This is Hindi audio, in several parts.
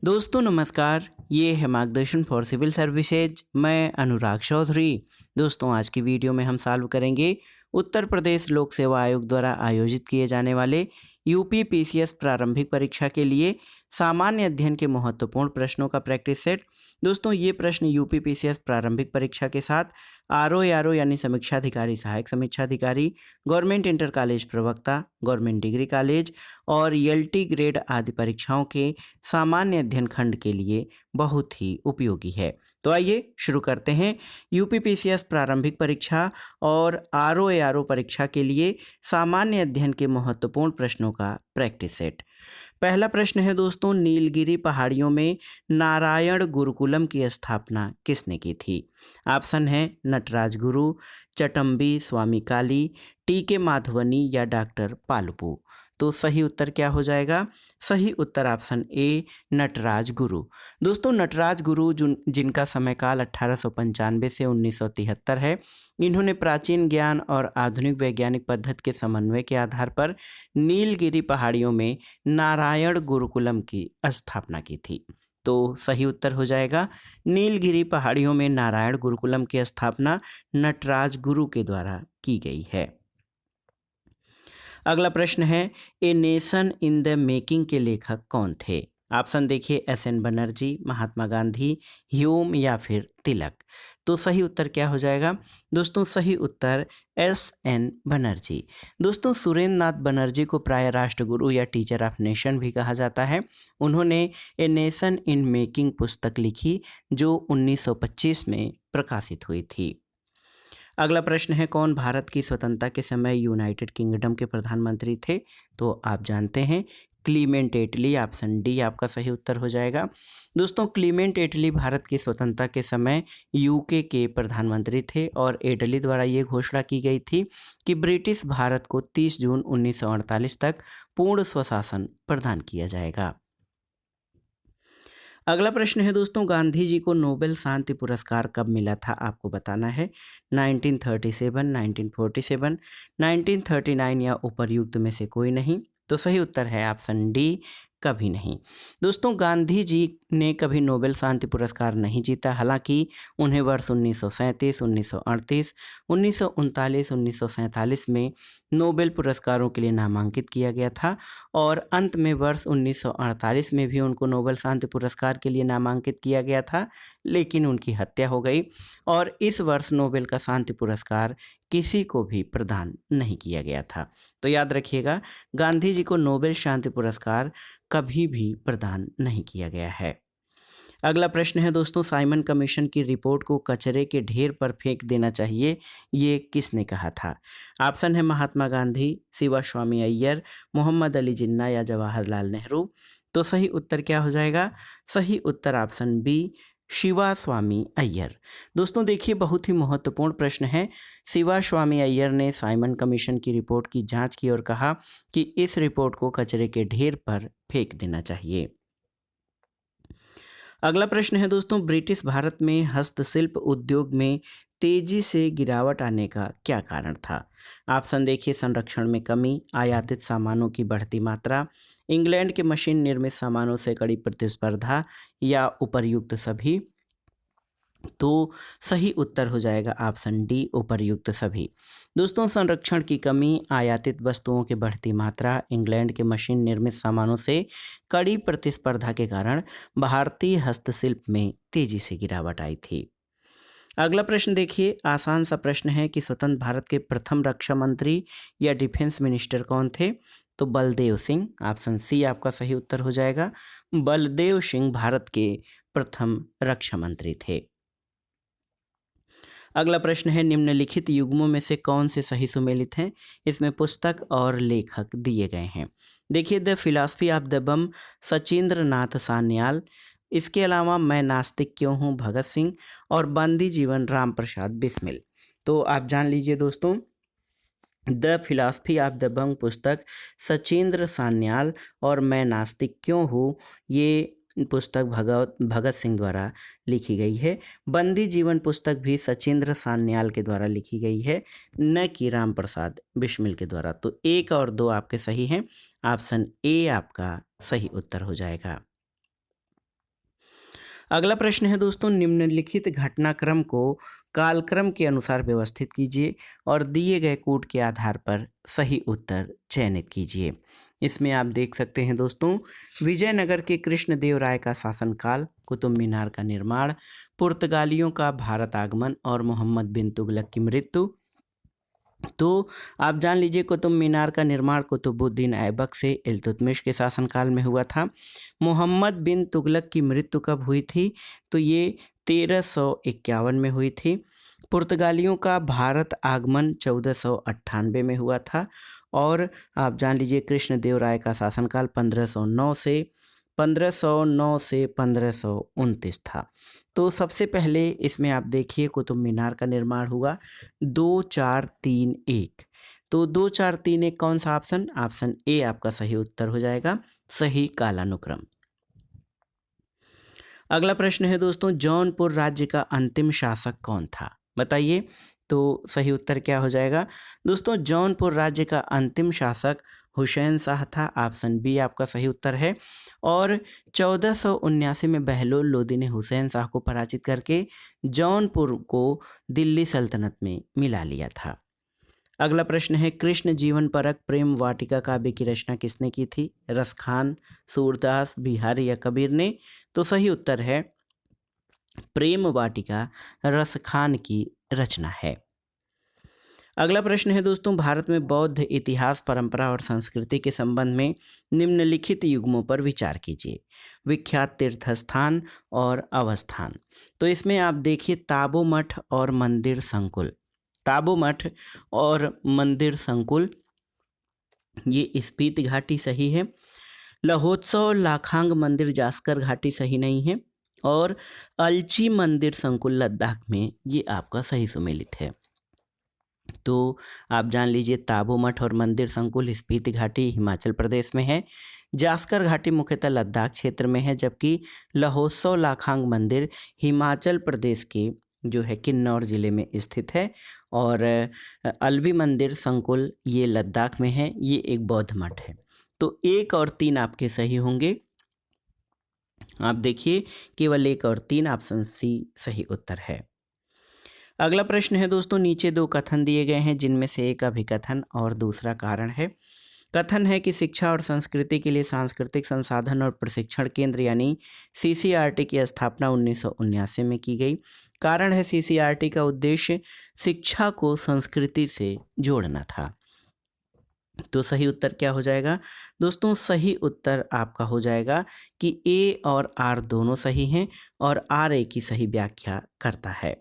दोस्तों नमस्कार। ये है मार्गदर्शन फॉर सिविल सर्विसेज। मैं अनुराग चौधरी। दोस्तों आज की वीडियो में हम सॉल्व करेंगे उत्तर प्रदेश लोक सेवा आयोग द्वारा आयोजित किए जाने वाले यूपी पीसीएस प्रारंभिक परीक्षा के लिए सामान्य अध्ययन के महत्वपूर्ण प्रश्नों का प्रैक्टिस सेट। दोस्तों ये प्रश्न यूपी पीसीएस प्रारंभिक परीक्षा के साथ आरओ यानी समीक्षा अधिकारी, सहायक समीक्षा अधिकारी, गवर्नमेंट इंटर कॉलेज प्रवक्ता, गवर्नमेंट डिग्री कॉलेज और एलटी ग्रेड आदि परीक्षाओं के सामान्य अध्ययन खंड के लिए बहुत ही उपयोगी है। तो आइए शुरू करते हैं यूपी पीसीएस प्रारंभिक परीक्षा और आरओ परीक्षा के लिए सामान्य अध्ययन के महत्वपूर्ण प्रश्नों का प्रैक्टिस सेट। पहला प्रश्न है दोस्तों, नीलगिरी पहाड़ियों में नारायण गुरुकुलम की स्थापना किसने की थी? ऑप्शन है नटराज गुरु, चटम्बी स्वामी काली, टीके माधवनी या डॉक्टर पालपू। तो सही उत्तर क्या हो जाएगा? सही उत्तर ऑप्शन ए नटराज गुरु। दोस्तों नटराज गुरु जिनका समयकाल 1895 से 1973 है, इन्होंने प्राचीन ज्ञान और आधुनिक वैज्ञानिक पद्धति के समन्वय के आधार पर नीलगिरी पहाड़ियों में नारायण गुरुकुलम की स्थापना की थी। तो सही उत्तर हो जाएगा नीलगिरी पहाड़ियों में नारायण गुरुकुलम की स्थापना नटराज गुरु के द्वारा की गई है। अगला प्रश्न है, a nation in the making के लेखक कौन थे? ऑप्शन देखिए, एस.एन. बनर्जी, महात्मा गांधी, ह्यूम या फिर तिलक। तो सही उत्तर क्या हो जाएगा? दोस्तों सही उत्तर एस.एन. बनर्जी। दोस्तों सुरेंद्र नाथ बनर्जी को प्राय राष्ट्रगुरु या टीचर ऑफ नेशन भी कहा जाता है। उन्होंने ए नेशन इन मेकिंग पुस्तक लिखी जो 1925 में प्रकाशित हुई थी। अगला प्रश्न है, कौन भारत की स्वतंत्रता के समय यूनाइटेड किंगडम के प्रधानमंत्री थे? तो आप जानते हैं क्लीमेंट एटली। ऑप्शन डी आपका सही उत्तर हो जाएगा। दोस्तों क्लीमेंट एटली भारत की स्वतंत्रता के समय यूके के प्रधानमंत्री थे और एटली द्वारा ये घोषणा की गई थी कि ब्रिटिश भारत को 30 जून 1948 तक पूर्ण स्वशासन प्रदान किया जाएगा। अगला प्रश्न है दोस्तों, गांधी जी को नोबेल शांति पुरस्कार कब मिला था? आपको बताना है 1937, 1947, 1939 या उपर्युक्त में से कोई नहीं। तो सही उत्तर है ऑप्शन डी, कभी नहीं। दोस्तों गांधी जी ने कभी नोबेल शांति पुरस्कार नहीं जीता। हालांकि उन्हें वर्ष 1937, 1938, 1939, 1947 में नोबेल पुरस्कारों के लिए नामांकित किया गया था और अंत में वर्ष 1948 में भी उनको नोबेल शांति पुरस्कार के लिए नामांकित किया गया था, लेकिन उनकी हत्या हो गई और इस वर्ष नोबेल का शांति पुरस्कार किसी को भी प्रदान नहीं किया गया था। तो याद रखिएगा, गांधी जी को नोबेल शांति पुरस्कार कभी भी प्रदान नहीं किया गया है। अगला प्रश्न है दोस्तों, साइमन कमीशन की रिपोर्ट को कचरे के ढेर पर फेंक देना चाहिए, ये किसने कहा था? ऑप्शन है महात्मा गांधी, शिवा स्वामी अय्यर, मोहम्मद अली जिन्ना या जवाहरलाल नेहरू। तो सही उत्तर क्या हो जाएगा? सही उत्तर ऑप्शन बी शिवा स्वामी अय्यर। दोस्तों देखिए बहुत ही महत्वपूर्ण प्रश्न है। शिवा स्वामी अय्यर ने साइमन कमीशन की रिपोर्ट की जांच की और कहा कि इस रिपोर्ट को कचरे के ढेर पर फेंक देना चाहिए। अगला प्रश्न है दोस्तों, ब्रिटिश भारत में हस्तशिल्प उद्योग में तेजी से गिरावट आने का क्या कारण था? ऑप्शन देखिए, संरक्षण में कमी, आयातित सामानों की बढ़ती मात्रा, इंग्लैंड के मशीन निर्मित सामानों से कड़ी प्रतिस्पर्धा या उपर्युक्त सभी। तो सही उत्तर हो जाएगा ऑप्शन डी उपर्युक्त सभी। दोस्तों संरक्षण की कमी, आयातित वस्तुओं की बढ़ती मात्रा, इंग्लैंड के मशीन निर्मित सामानों से कड़ी प्रतिस्पर्धा के कारण भारतीय हस्तशिल्प में तेजी से गिरावट आई थी। अगला प्रश्न देखिए, आसान सा प्रश्न है कि स्वतंत्र भारत के प्रथम रक्षा मंत्री या डिफेंस मिनिस्टर कौन थे? तो बलदेव सिंह। ऑप्शन सी आपका सही उत्तर हो जाएगा। बलदेव सिंह भारत के प्रथम रक्षा मंत्री थे। अगला प्रश्न है, निम्नलिखित युग्मों में से कौन से सही सुमेलित हैं? इसमें पुस्तक और लेखक दिए गए हैं। देखिए, द फिलॉसफी ऑफ द बम, सचिंद्र नाथ सान्याल। इसके अलावा मैं नास्तिक क्यों हूँ, भगत सिंह। और बंदी जीवन, राम प्रसाद बिस्मिल। तो आप जान लीजिए दोस्तों, द फिलॉसफी ऑफ द बम पुस्तक सचिंद्र सान्याल और मैं नास्तिक क्यों हूँ, ये पुस्तक भगत भगत सिंह द्वारा लिखी गई है। बंदी जीवन पुस्तक भी सचिंद्र सान्याल के द्वारा लिखी गई है, न कि राम प्रसाद बिस्मिल के द्वारा। तो एक और दो आपके सही हैं। ऑप्शन ए आपका सही उत्तर हो जाएगा। अगला प्रश्न है दोस्तों, निम्नलिखित घटनाक्रम को कालक्रम के अनुसार व्यवस्थित कीजिए और दिए गए कोड के आधार पर सही उत्तर चयनित कीजिए। इसमें आप देख सकते हैं दोस्तों, विजयनगर के कृष्णदेव राय का शासनकाल, कुतुब मीनार का निर्माण, पुर्तगालियों का भारत आगमन और मोहम्मद बिन तुगलक की मृत्यु। तो आप जान लीजिए, कुतुब मीनार का निर्माण कुतुबुद्दीन ऐबक से इल्तुतमिश के शासनकाल में हुआ था। मोहम्मद बिन तुगलक की मृत्यु कब हुई थी? तो ये 1351 में हुई थी। पुर्तगालियों का भारत आगमन 1498 में हुआ था। और आप जान लीजिए, कृष्णदेव राय का शासनकाल 1509 से 1529 था। तो सबसे पहले इसमें आप देखिए, कुतुब मीनार का निर्माण हुआ 2431। तो 2431 कौन सा ऑप्शन? ऑप्शन ए आपका सही उत्तर हो जाएगा, सही कालानुक्रम। अगला प्रश्न है दोस्तों, जौनपुर राज्य का अंतिम शासक कौन था? बताइए। तो सही उत्तर क्या हो जाएगा दोस्तों? जौनपुर राज्य का अंतिम शासक हुसैन शाह था। ऑप्शन बी आपका सही उत्तर है। और 1479 में बहलोल लोदी ने हुसैन शाह को पराजित करके जौनपुर को दिल्ली सल्तनत में मिला लिया था। अगला प्रश्न है, कृष्ण जीवन परक प्रेम वाटिका काव्य की रचना किसने की थी? रसखान, सूरदास, बिहारी या कबीर ने? तो सही उत्तर है, प्रेम वाटिका रसखान की रचना है। अगला प्रश्न है दोस्तों, भारत में बौद्ध इतिहास, परंपरा और संस्कृति के संबंध में निम्नलिखित युग्मों पर विचार कीजिए। विख्यात तीर्थ स्थान और अवस्थान। तो इसमें आप देखिए, ताबो मठ और मंदिर संकुल। ताबो मठ और मंदिर संकुल ये स्पीति घाटी सही है। लहोत्सव लाखांग मंदिर जास्कर घाटी सही नहीं है। और अलची मंदिर संकुल लद्दाख में ये आपका सही सुमेलित है। तो आप जान लीजिए, ताबो मठ और मंदिर संकुल स्पीति घाटी हिमाचल प्रदेश में है। जास्कर घाटी मुख्यतः लद्दाख क्षेत्र में है, जबकि लहोत्सव लाखांग मंदिर हिमाचल प्रदेश के जो है किन्नौर जिले में स्थित है। और अल्वी मंदिर संकुल ये लद्दाख में है, ये एक बौद्ध मठ है। तो 1 और 3 आपके सही होंगे। आप देखिए, केवल 1 और 3 ऑप्शन सी सही उत्तर है। अगला प्रश्न है दोस्तों, नीचे 2 कथन दिए गए हैं, जिनमें से एक अभिकथन और दूसरा कारण है। कथन है कि शिक्षा और संस्कृति के लिए सांस्कृतिक संसाधन और प्रशिक्षण केंद्र यानी सीसीआरटी की स्थापना 1979 में की गई। कारण है, सीसीआरटी का उद्देश्य शिक्षा को संस्कृति से जोड़ना था। तो सही उत्तर क्या हो जाएगा दोस्तों? सही उत्तर आपका हो जाएगा कि ए और आर दोनों सही हैं और आर ए की सही व्याख्या करता है।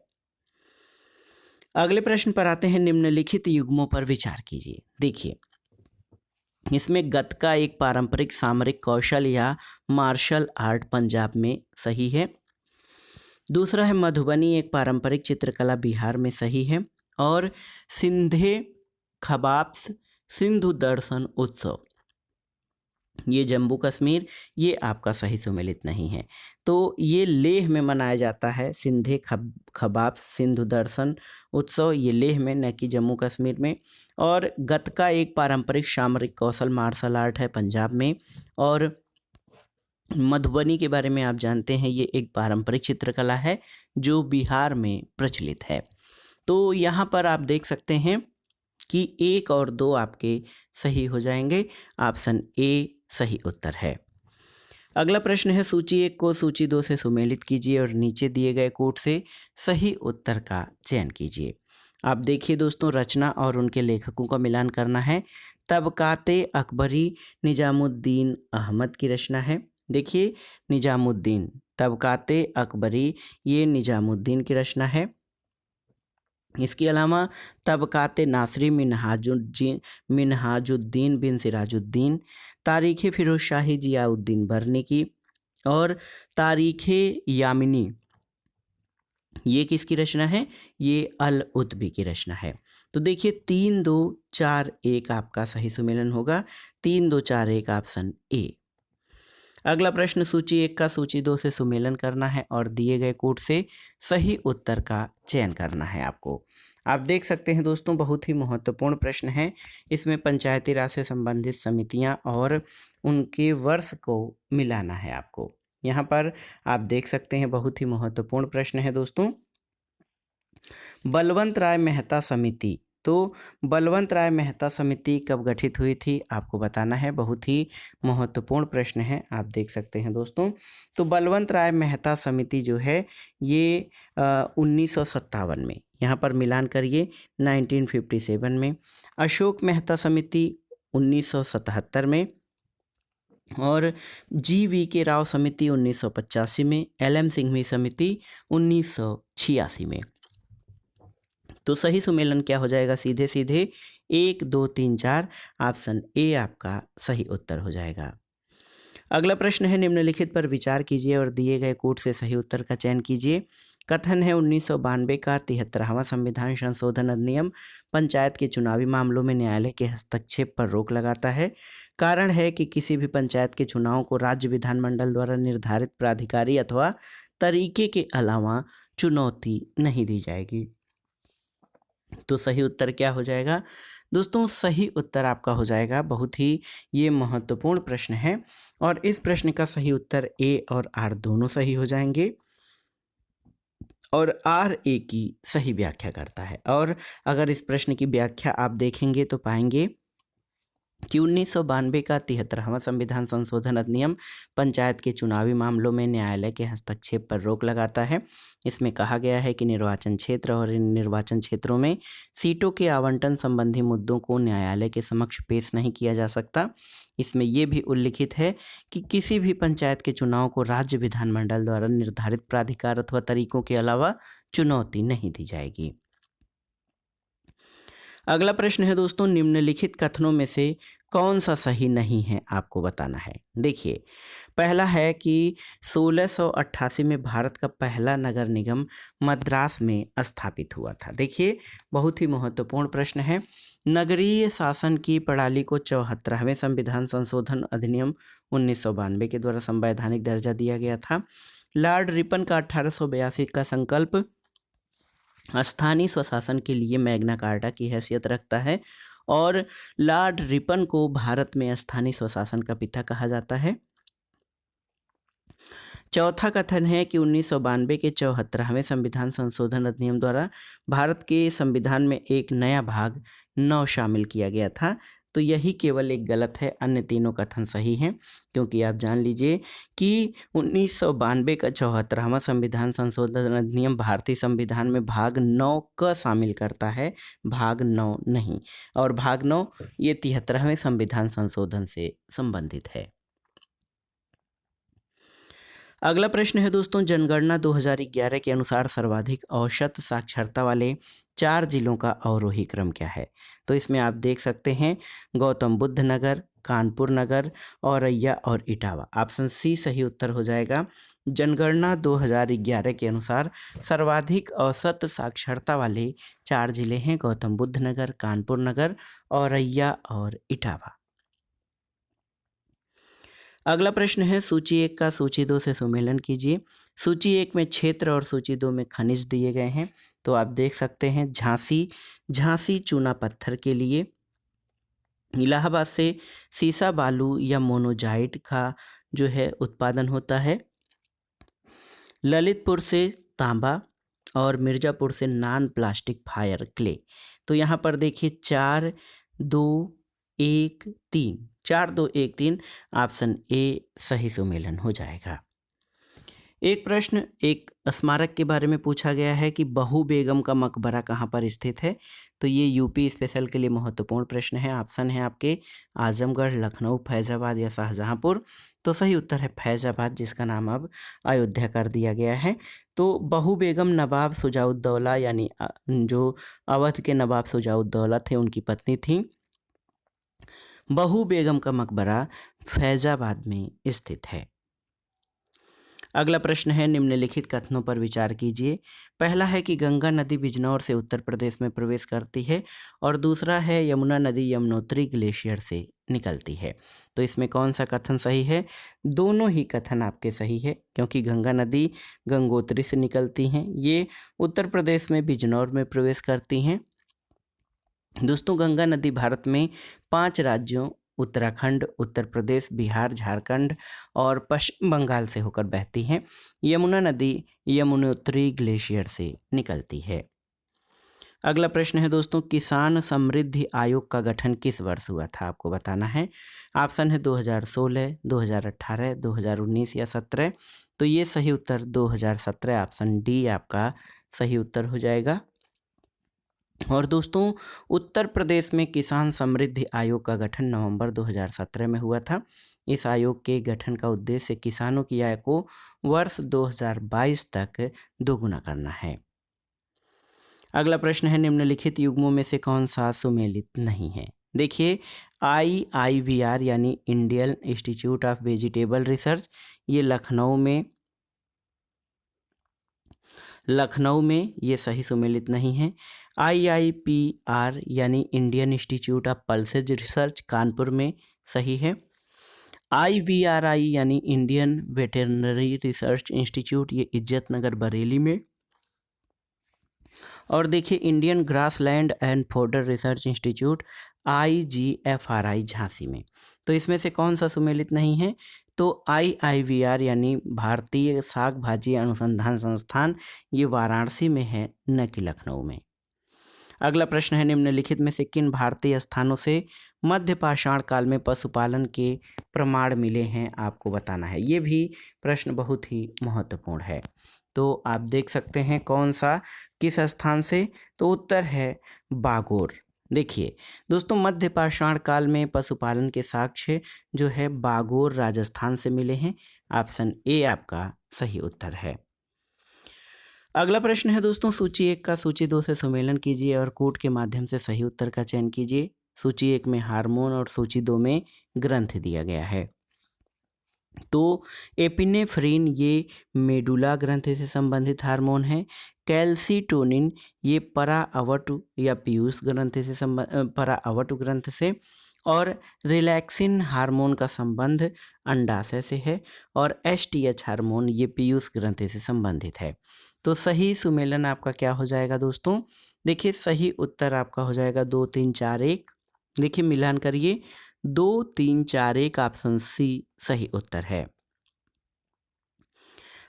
अगले प्रश्न पर आते हैं, निम्नलिखित युग्मों पर विचार कीजिए। देखिए, इसमें गतका एक पारंपरिक सामरिक कौशल या मार्शल आर्ट पंजाब में सही है। दूसरा है मधुबनी एक पारंपरिक चित्रकला बिहार में सही है। और सिंधे खबाब्स सिंधु दर्शन उत्सव ये जम्मू कश्मीर, ये आपका सही सुमेलित नहीं है। तो ये लेह में मनाया जाता है, सिंधे खबाब सिंधु दर्शन उत्सव ये लेह में, न कि जम्मू कश्मीर में। और गतका एक पारंपरिक सामरिक कौशल मार्शल आर्ट है पंजाब में। और मधुबनी के बारे में आप जानते हैं, ये एक पारंपरिक चित्रकला है जो बिहार में प्रचलित है। तो यहाँ पर आप देख सकते हैं कि 1 और 2 आपके सही हो जाएंगे। ऑप्शन ए सही उत्तर है। अगला प्रश्न है, सूची 1 को सूची 2 से सुमेलित कीजिए और नीचे दिए गए कोड से सही उत्तर का चयन कीजिए। आप देखिए दोस्तों, रचना और उनके लेखकों का मिलान करना है। तबकाते अकबरी निजामुद्दीन अहमद की रचना है। देखिए, निजामुद्दीन, तबकाते अकबरी ये निजामुद्दीन की रचना है। इसके अलावा तबकाते नासरी मिनहाजुद्दीन बिन सिराजुद्दीन, तारीख़ फ़िरोज़ शाही जियाउद्दीन बरनी की। और तारीख़ यामिनी ये किसकी रचना है? ये अल उतबी की रचना है। तो देखिए, 3 2 4 1 आपका सही सुमेलन होगा। 3 2 4 1 ऑप्शन ए। अगला प्रश्न, सूची 1 का सूची 2 से सुमेलन करना है और दिए गए कोड से सही उत्तर का चयन करना है आपको। आप देख सकते हैं दोस्तों, बहुत ही महत्वपूर्ण प्रश्न है। इसमें पंचायती राज से संबंधित समितियां और उनके वर्ष को मिलाना है आपको। यहाँ पर आप देख सकते हैं बहुत ही महत्वपूर्ण प्रश्न है दोस्तों। बलवंत राय मेहता समिति, तो बलवंत राय मेहता समिति कब गठित हुई थी आपको बताना है। बहुत ही महत्वपूर्ण प्रश्न है, आप देख सकते हैं दोस्तों। तो बलवंत राय मेहता समिति जो है ये 1957 में, यहाँ पर मिलान करिए 1957 में, अशोक मेहता समिति 1977 में, और GV राव समिति 1985 में, LM सिंघवी समिति 1986 में। तो सही सुमेलन क्या हो जाएगा? सीधे सीधे 1 2 3 4, ऑप्शन ए आपका सही उत्तर हो जाएगा। अगला प्रश्न है, निम्नलिखित पर विचार कीजिए और दिए गए कोट से सही उत्तर का चयन कीजिए। कथन है 1992 का 73वां संविधान संशोधन अधिनियम पंचायत के चुनावी मामलों में न्यायालय के हस्तक्षेप पर रोक लगाता है। कारण है कि किसी भी पंचायत के चुनाव को राज्य विधानमंडल द्वारा निर्धारित प्राधिकारी अथवा तरीके के अलावा चुनौती नहीं दी जाएगी। तो सही उत्तर क्या हो जाएगा दोस्तों? सही उत्तर आपका हो जाएगा, बहुत ही ये महत्वपूर्ण प्रश्न है और इस प्रश्न का सही उत्तर ए और आर दोनों सही हो जाएंगे और आर ए की सही व्याख्या करता है। और अगर इस प्रश्न की व्याख्या आप देखेंगे तो पाएंगे कि 1992 का 73वां संविधान संशोधन अधिनियम पंचायत के चुनावी मामलों में न्यायालय के हस्तक्षेप पर रोक लगाता है। इसमें कहा गया है कि निर्वाचन क्षेत्र और इन निर्वाचन क्षेत्रों में सीटों के आवंटन संबंधी मुद्दों को न्यायालय के समक्ष पेश नहीं किया जा सकता। इसमें यह भी उल्लिखित है कि किसी भी पंचायत के चुनाव को राज्य विधानमंडल द्वारा निर्धारित प्राधिकार अथवा तरीकों के अलावा चुनौती नहीं दी जाएगी। अगला प्रश्न है दोस्तों, निम्नलिखित कथनों में से कौन सा सही नहीं है आपको बताना है। देखिए, पहला है कि 1688 में भारत का पहला नगर निगम मद्रास में स्थापित हुआ था। देखिए, बहुत ही महत्वपूर्ण प्रश्न है। नगरीय शासन की प्रणाली को 74वें संविधान संशोधन अधिनियम 1992 के द्वारा संवैधानिक दर्जा दिया गया था। लॉर्ड रिपन का 1882 का संकल्प स्थानीय स्वशासन के लिए मैग्ना कार्टा की हैसियत रखता है और लॉर्ड रिपन को भारत में स्थानीय स्वशासन का पिता कहा जाता है। चौथा कथन है कि 1992 के 74वें संविधान संशोधन अधिनियम द्वारा भारत के संविधान में एक नया भाग 9 शामिल किया गया था। तो यही केवल एक गलत है, अन्य तीनों कथन सही हैं, क्योंकि आप जान लीजिए कि 1992 का 74वां संविधान संशोधन अधिनियम भारतीय संविधान में भाग 9 का शामिल करता है, भाग 9 नहीं। और भाग 9 ये 73वें संविधान संशोधन से संबंधित है। अगला प्रश्न है दोस्तों, जनगणना 2011 के अनुसार सर्वाधिक औसत साक्षरता वाले 4 जिलों का अवरोही क्रम क्या है? तो इसमें आप देख सकते हैं गौतम बुद्ध नगर, कानपुर नगर, औरैया और इटावा। ऑप्शन सी सही उत्तर हो जाएगा। जनगणना 2011 के अनुसार सर्वाधिक औसत साक्षरता वाले 4 जिले हैं गौतम बुद्ध नगर, कानपुर नगर, औरैया और इटावा। अगला प्रश्न है, सूची 1 का सूची 2 से सुमेलन कीजिए। सूची 1 में क्षेत्र और सूची 2 में खनिज दिए गए हैं। तो आप देख सकते हैं झांसी चूना पत्थर के लिए, इलाहाबाद से सीसा बालू या मोनोजाइट का जो है उत्पादन होता है, ललितपुर से तांबा और मिर्ज़ापुर से नॉन प्लास्टिक फायर क्ले। तो यहाँ पर देखिए 4 2 1 3, 4 2 1 3, ऑप्शन ए सही सुमेलन हो जाएगा। एक प्रश्न एक स्मारक के बारे में पूछा गया है कि बहू बेगम का मकबरा कहाँ पर स्थित है। तो ये यूपी स्पेशल के लिए महत्वपूर्ण प्रश्न है। ऑप्शन है आपके आजमगढ़, लखनऊ, फैज़ाबाद या शाहजहाँपुर। तो सही उत्तर है फैज़ाबाद, जिसका नाम अब अयोध्या कर दिया गया है। तो बहू बेगम नवाब शुजाउद्दौला यानी जो अवध के नवाब शुजाउद्दौला थे उनकी पत्नी थी। बहू बेगम का मकबरा फैज़ाबाद में स्थित है। अगला प्रश्न है, निम्नलिखित कथनों पर विचार कीजिए। पहला है कि गंगा नदी बिजनौर से उत्तर प्रदेश में प्रवेश करती है और दूसरा है यमुना नदी यमुनोत्री ग्लेशियर से निकलती है। तो इसमें कौन सा कथन सही है? दोनों ही कथन आपके सही है, क्योंकि गंगा नदी गंगोत्री से निकलती हैं, ये उत्तर प्रदेश में बिजनौर में प्रवेश करती हैं। दोस्तों, गंगा नदी भारत में 5 राज्यों उत्तराखंड, उत्तर प्रदेश, बिहार, झारखंड और पश्चिम बंगाल से होकर बहती हैं। यमुना नदी यमुनोत्री ग्लेशियर से निकलती है। अगला प्रश्न है दोस्तों, किसान समृद्धि आयोग का गठन किस वर्ष हुआ था? आपको बताना है। ऑप्शन है 2016, 2018, 2019 या 17। तो ये सही उत्तर 2017, ऑप्शन डी आपका सही उत्तर हो जाएगा। और दोस्तों, उत्तर प्रदेश में किसान समृद्धि आयोग का गठन नवंबर 2017 में हुआ था। इस आयोग के गठन का उद्देश्य किसानों की आय को वर्ष 2022 तक दोगुना करना है। अगला प्रश्न है, निम्नलिखित युग्मों में से कौन सा सुमेलित नहीं है? देखिए, IIVR यानी Indian institute of vegetable research, ये लखनऊ में ये सही सुमेलित नहीं है। IIPR यानी Indian institute of pulses research, Kanpur में सही है। IVRI यानी इंडियन वेटरनरी रिसर्च इंस्टीट्यूट, ये इज्जतनगर बरेली में। और देखिए, Indian grassland and fodder research institute IGFRI Jhansi में। तो इसमें से कौन सा सुमेलित नहीं है? तो IIVR यानी भारतीय साग भाजी अनुसंधान संस्थान, ये वाराणसी में है, न कि लखनऊ में। अगला प्रश्न है, निम्नलिखित में से किन भारतीय स्थानों से मध्य पाषाण काल में पशुपालन के प्रमाण मिले हैं? आपको बताना है। ये भी प्रश्न बहुत ही महत्वपूर्ण है। तो आप देख सकते हैं कौन सा किस स्थान से। तो उत्तर है बागोर। देखिए दोस्तों, मध्य पाषाण काल में पशुपालन के साक्ष्य जो है बागोर राजस्थान से मिले हैं। ऑप्शन ए आपका सही उत्तर है। अगला प्रश्न है दोस्तों, सूची 1 का सूची 2 से सुमेलन कीजिए और कूट के माध्यम से सही उत्तर का चयन कीजिए। सूची 1 में हार्मोन और सूची 2 में ग्रंथ दिया गया है। तो एपिनेफ्रिन ये मेडुला ग्रंथि से संबंधित हार्मोन है। कैल्सीटोनिन ये पराअवटु या पीयूष ग्रंथि से पराअवटु ग्रंथ से। और रिलैक्सिन हार्मोन का संबंध अंडाशय से है। और STH हार्मोन ये पीयूष ग्रंथि से संबंधित है। तो सही सुमेलन आपका क्या हो जाएगा दोस्तों? देखिए, सही उत्तर आपका हो जाएगा 2 3 4 1। देखिए, मिलान करिए, 2 3 4 1, ऑप्शन सी सही उत्तर है।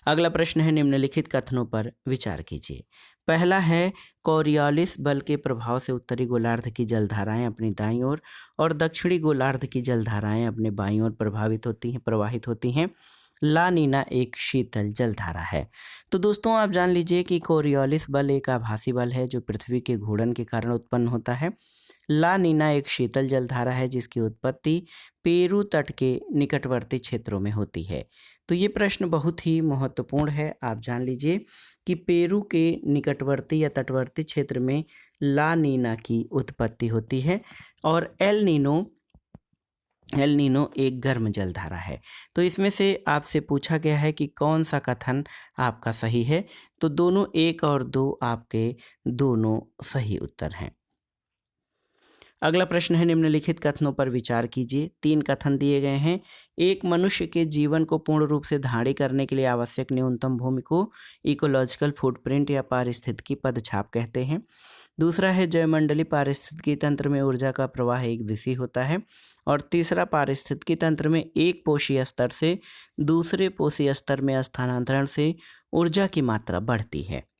अगला प्रश्न है, निम्नलिखित कथनों पर विचार कीजिए। पहला है, कोरियोलिस बल के प्रभाव से उत्तरी गोलार्ध की जलधाराएं अपनी दाईं ओर और दक्षिणी गोलार्ध की जलधाराएं अपने बाईं ओर प्रवाहित होती हैं। ला नीना एक शीतल जलधारा है। तो दोस्तों, आप जान लीजिए कि कोरियोलिस बल एक आभासी बल है जो पृथ्वी के घूर्णन के कारण उत्पन्न होता है। ला नीना एक शीतल जलधारा है जिसकी उत्पत्ति पेरू तट के निकटवर्ती क्षेत्रों में होती है। तो ये प्रश्न बहुत ही महत्वपूर्ण है। आप जान लीजिए कि पेरू के निकटवर्ती या तटवर्ती क्षेत्र में ला नीना की उत्पत्ति होती है। और एल नीनो एक गर्म जलधारा है। तो इसमें से आपसे पूछा गया है कि कौन सा कथन आपका सही है। तो दोनों 1 और 2 आपके दोनों सही उत्तर हैं। अगला प्रश्न है, निम्नलिखित कथनों पर विचार कीजिए। 3 कथन दिए गए हैं। एक मनुष्य के जीवन को पूर्ण रूप से धारण करने के लिए आवश्यक न्यूनतम भूमि को इकोलॉजिकल फुटप्रिंट या पारिस्थितिकी पदछाप कहते हैं। दूसरा है, जयमंडली पारिस्थितिकी तंत्र में ऊर्जा का प्रवाह एक दिशी होता है। और तीसरा, पारिस्थितिकी तंत्र में एक पोषी स्तर से दूसरे पोषी स्तर में स्थानांतरण से ऊर्जा की मात्रा बढ़ती है।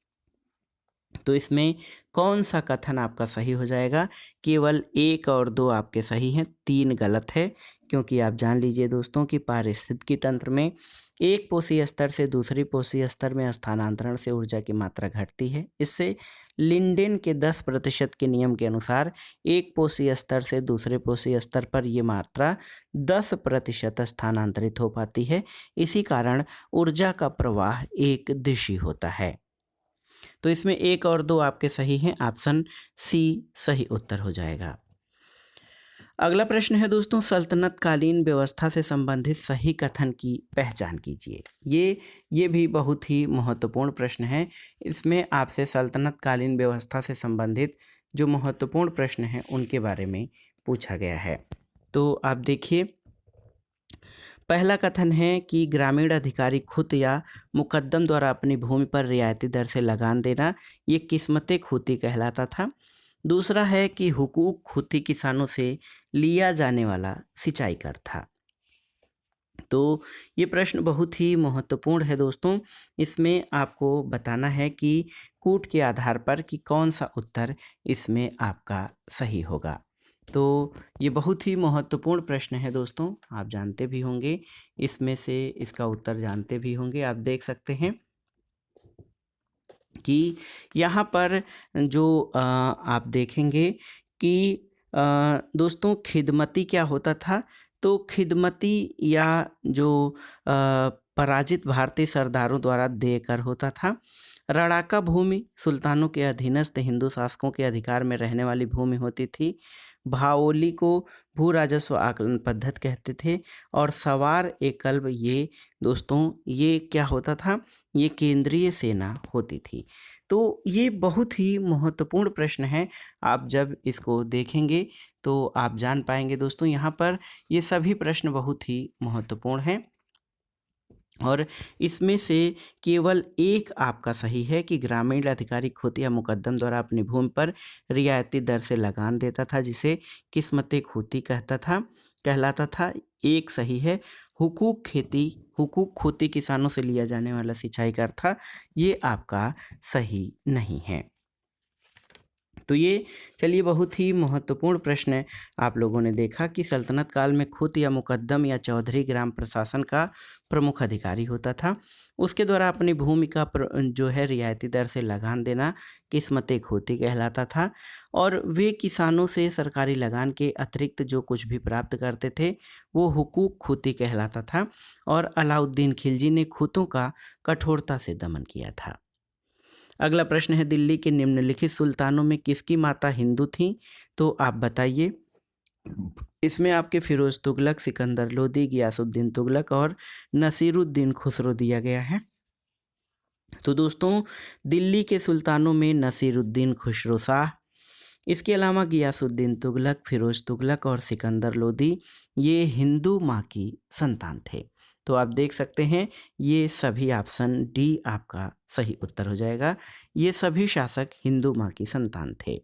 तो इसमें कौन सा कथन आपका सही हो जाएगा? केवल 1 और 2 आपके सही हैं, 3 गलत है। क्योंकि आप जान लीजिए दोस्तों कि पारिस्थितिकी तंत्र में एक पोषी स्तर से दूसरी पोषी स्तर में स्थानांतरण से ऊर्जा की मात्रा घटती है। इससे लिंडेन के 10% के नियम के अनुसार एक पोषी स्तर से दूसरे पोषी स्तर पर ये मात्रा 10% स्थानांतरित हो पाती है। इसी कारण ऊर्जा का प्रवाह एक दिशी होता है। तो इसमें 1 और 2 आपके सही हैं, ऑप्शन सी सही उत्तर हो जाएगा। अगला प्रश्न है दोस्तों, सल्तनत कालीन व्यवस्था से संबंधित सही कथन की पहचान कीजिए। ये भी बहुत ही महत्वपूर्ण प्रश्न है। इसमें आपसे सल्तनत कालीन व्यवस्था से संबंधित जो महत्वपूर्ण प्रश्न हैं उनके बारे में पूछा गया है। तो आप देखिए, पहला कथन है कि ग्रामीण अधिकारी खुद या मुकद्दम द्वारा अपनी भूमि पर रियायती दर से लगान देना ये किस्मते खूती कहलाता था। दूसरा है कि हुकूक खुती किसानों से लिया जाने वाला सिंचाई कर था। तो ये प्रश्न बहुत ही महत्वपूर्ण है दोस्तों। इसमें आपको बताना है कि कूट के आधार पर कि कौन सा उत्तर इसमें आपका सही होगा। तो ये बहुत ही महत्वपूर्ण प्रश्न है दोस्तों, आप जानते भी होंगे, इसमें से इसका उत्तर जानते भी होंगे। आप देख सकते हैं कि यहाँ पर जो आप देखेंगे कि दोस्तों खिदमती क्या होता था, तो खिदमती या जो पराजित भारतीय सरदारों द्वारा देकर होता था। रड़ाका भूमि सुल्तानों के अधीनस्थ हिंदू शासकों के अधिकार में रहने वाली भूमि होती थी। भाओली को भू राजस्व आकलन पद्धति कहते थे। और सवार एकल्व ये दोस्तों ये क्या होता था, ये केंद्रीय सेना होती थी। तो ये बहुत ही महत्वपूर्ण प्रश्न है। आप जब इसको देखेंगे तो आप जान पाएंगे दोस्तों, यहाँ पर ये सभी प्रश्न बहुत ही महत्वपूर्ण हैं और इसमें से केवल एक आपका सही है कि ग्रामीण अधिकारी खुद या मुकद्दम द्वारा अपनी भूमि पर रियायती दर से लगान देता था, जिसे किस्मत खुती कहलाता था। एक सही है, हुकूक खुती किसानों से लिया जाने वाला सिंचाई कर था, ये आपका सही नहीं है। तो ये चलिए बहुत ही महत्वपूर्ण प्रश्न है। आप लोगों ने देखा कि सल्तनत काल में खुद या मुकद्दम या चौधरी ग्राम प्रशासन का प्रमुख अधिकारी होता था। उसके द्वारा अपनी भूमि का जो है रियायती दर से लगान देना किस्मत खुती कहलाता था। और वे किसानों से सरकारी लगान के अतिरिक्त जो कुछ भी प्राप्त करते थे वो हुकूक खुती कहलाता था। और अलाउद्दीन खिलजी ने खुतों का कठोरता से दमन किया था। अगला प्रश्न है, दिल्ली के निम्नलिखित सुल्तानों में किसकी माता हिंदू थीं? तो आप बताइए। इसमें आपके फिरोज तुगलक, सिकंदर लोदी, गियासुद्दीन तुगलक और नसीरुद्दीन खुसरो दिया गया है। तो दोस्तों दिल्ली के सुल्तानों में नसीरुद्दीन खुसरो शाह, इसके अलावा गियासुद्दीन तुगलक, फिरोज तुगलक और सिकंदर लोदी ये हिंदू माँ की संतान थे। तो आप देख सकते हैं ये सभी ऑप्शन डी आपका सही उत्तर हो जाएगा। ये सभी शासक हिंदू माँ की संतान थे।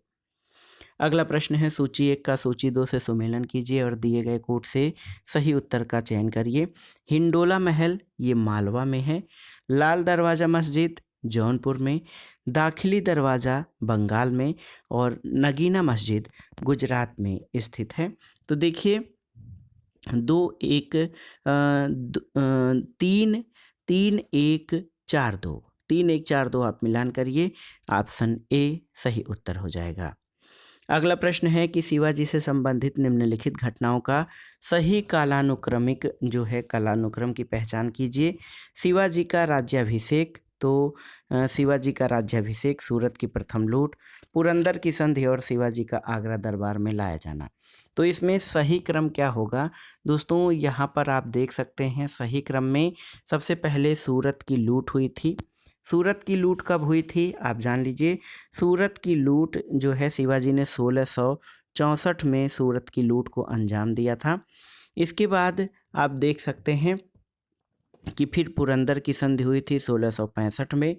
अगला प्रश्न है, सूची 1 का सूची 2 से सुमेलन कीजिए और दिए गए कोट से सही उत्तर का चयन करिए। हिंडोला महल ये मालवा में है। लाल दरवाज़ा मस्जिद जौनपुर में। दाखिली दरवाज़ा बंगाल में। और नगीना मस्जिद गुजरात में स्थित है। तो देखिए 3-1-4-2 आप मिलान करिए, ऑप्शन ए सही उत्तर हो जाएगा। अगला प्रश्न है कि शिवाजी से संबंधित निम्नलिखित घटनाओं का सही कालानुक्रमिक जो है कालानुक्रम की पहचान कीजिए। शिवाजी का राज्याभिषेक, तो शिवाजी का राज्याभिषेक, सूरत की प्रथम लूट, पुरंदर की संधि और शिवाजी का आगरा दरबार में लाया जाना। तो इसमें सही क्रम क्या होगा दोस्तों, यहाँ पर आप देख सकते हैं सही क्रम में सबसे पहले सूरत की लूट हुई थी। सूरत की लूट कब हुई थी आप जान लीजिए। सूरत की लूट जो है शिवाजी ने 1664 में सूरत की लूट को अंजाम दिया था। इसके बाद आप देख सकते हैं कि फिर पुरंदर की संधि हुई थी 1665 में।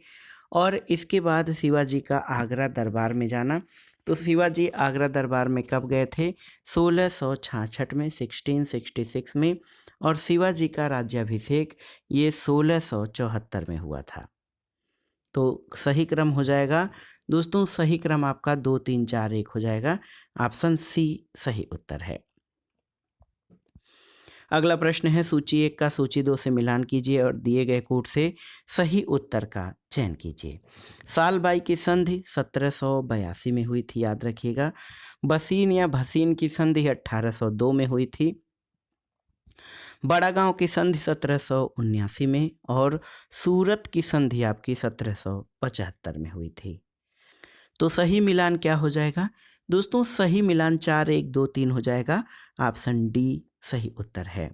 और इसके बाद शिवाजी का आगरा दरबार में जाना। तो शिवाजी आगरा दरबार में कब गए थे? 1666 में, 1666 में। और शिवाजी का राज्याभिषेक ये 1674 में हुआ था। तो सही क्रम हो जाएगा दोस्तों, सही क्रम आपका 2 3 4 1 हो जाएगा। ऑप्शन सी सही उत्तर है। अगला प्रश्न है, सूची 1 का सूची 2 से मिलान कीजिए और दिए गए कोड से सही उत्तर का चयन कीजिए। सालबाई की संधि 1782 में हुई थी, याद रखिएगा। बसीन या भसीन की संधि 1802 में हुई थी। बड़ा गांव की संधि 1779 में। और सूरत की संधि आपकी 1775 में हुई थी। तो सही मिलान क्या हो जाएगा दोस्तों? सही मिलान 4 1 2 3 हो जाएगा। ऑप्शन डी सही उत्तर है।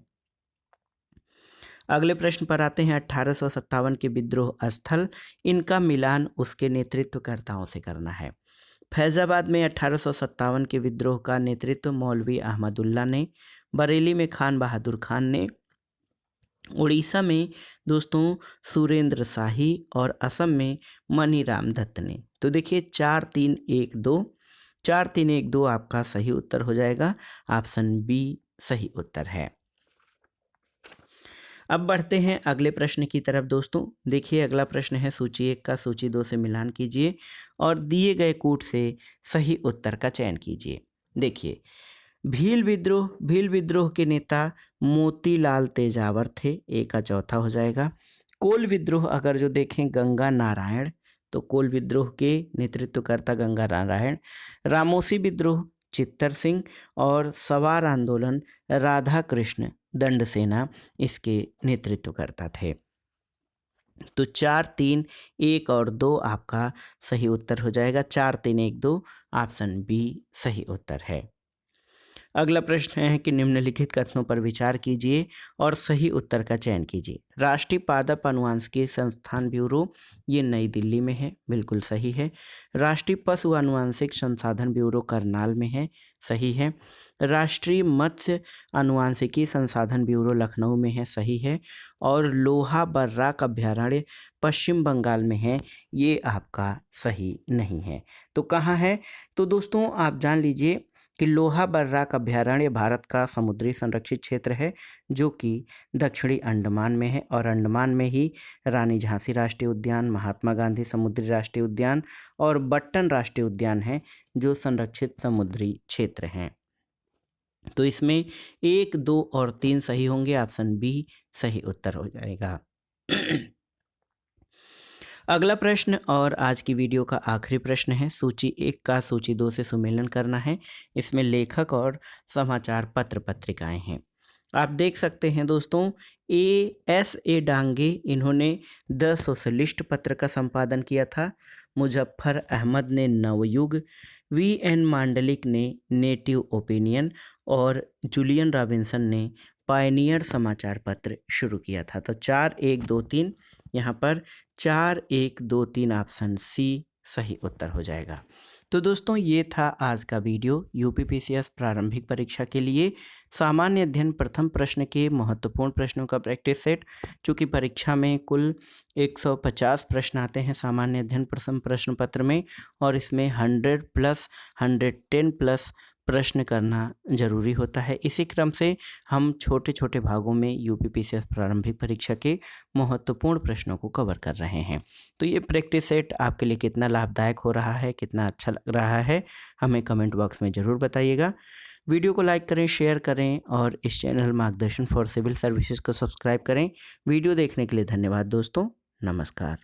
अगले प्रश्न पर आते हैं। 1857 के विद्रोह स्थल, इनका मिलान उसके नेतृत्वकर्ताओं से करना है। फैजाबाद में 1857 के विद्रोह का नेतृत्व मौलवी अहमदुल्ला ने, बरेली में खान बहादुर खान ने, उड़ीसा में दोस्तों सुरेंद्र शाही और असम में मनीराम दत्त ने। तो देखिए 4 3 1 2, 4312 आपका सही उत्तर हो जाएगा। ऑप्शन बी सही उत्तर है। अब बढ़ते हैं अगले प्रश्न की तरफ दोस्तों। देखिए अगला प्रश्न है, सूची 1 का सूची 2 से मिलान कीजिए और दिए गए कूट से सही उत्तर का चयन कीजिए। देखिए, भील विद्रोह के नेता मोतीलाल तेजावर थे, ए का चौथा हो जाएगा। कोल विद्रोह अगर जो देखें गंगा नारायण, तो कोल विद्रोह के नेतृत्वकर्ता गंगा नारायण। रामोसी विद्रोह चित्तर सिंह और सवार आंदोलन राधा कृष्ण दंड सेना इसके नेतृत्वकर्ता थे। तो 4, 3, 1 और 2 आपका सही उत्तर हो जाएगा। 4, 3, 1, 2 ऑप्शन बी सही उत्तर है। अगला प्रश्न है कि निम्नलिखित कथनों पर विचार कीजिए और सही उत्तर का चयन कीजिए। राष्ट्रीय पादप अनुवांशिकी संस्थान ब्यूरो ये नई दिल्ली में है, बिल्कुल सही है। राष्ट्रीय पशु अनुवांशिक संसाधन ब्यूरो करनाल में है, सही है। राष्ट्रीय मत्स्य अनुवांशिकी संसाधन ब्यूरो लखनऊ में है, सही है। और लोहा बर्राक अभ्यारण्य पश्चिम बंगाल में है, ये आपका सही नहीं है। तो कहाँ है? तो दोस्तों आप जान लीजिए कि लोहा बर्राक अभ्यारण्य भारत का समुद्री संरक्षित क्षेत्र है, जो कि दक्षिणी अंडमान में है। और अंडमान में ही रानी झांसी राष्ट्रीय उद्यान, महात्मा गांधी समुद्री राष्ट्रीय उद्यान और बट्टन राष्ट्रीय उद्यान है, जो संरक्षित समुद्री क्षेत्र हैं। तो इसमें 1, 2 और 3 सही होंगे। ऑप्शन बी सही उत्तर हो जाएगा। अगला प्रश्न और आज की वीडियो का आखिरी प्रश्न है, सूची 1 का सूची 2 से सुमेलन करना है। इसमें लेखक और समाचार पत्र पत्रिकाएं हैं। आप देख सकते हैं दोस्तों, ए डांगे इन्होंने द सोशलिस्ट पत्र का संपादन किया था। मुजफ्फर अहमद ने नवयुग, वी.एन. मांडलिक ने नेटिव ओपिनियन और जूलियन रॉबिन्सन ने पायनियर समाचार पत्र शुरू किया था। तो 4, 1, 2, 3 यहाँ पर 4, 1, 2, 3 ऑप्शन सी सही उत्तर हो जाएगा। तो दोस्तों ये था आज का वीडियो यूपीपीसीएस प्रारंभिक परीक्षा के लिए सामान्य अध्ययन प्रथम प्रश्न के महत्वपूर्ण प्रश्नों का प्रैक्टिस सेट। चूँकि परीक्षा में कुल 150 प्रश्न आते हैं सामान्य अध्ययन प्रथम प्रश्न पत्र में, और इसमें 100 प्लस 110 प्लस प्रश्न करना जरूरी होता है। इसी क्रम से हम छोटे छोटे भागों में यूपीपीसीएस प्रारंभिक परीक्षा के महत्वपूर्ण प्रश्नों को कवर कर रहे हैं। तो ये प्रैक्टिस सेट आपके लिए कितना लाभदायक हो रहा है, कितना अच्छा लग रहा है, हमें कमेंट बॉक्स में ज़रूर बताइएगा। वीडियो को लाइक करें, शेयर करें और इस चैनल मार्गदर्शन फॉर सिविल सर्विसेज को सब्सक्राइब करें। वीडियो देखने के लिए धन्यवाद दोस्तों, नमस्कार।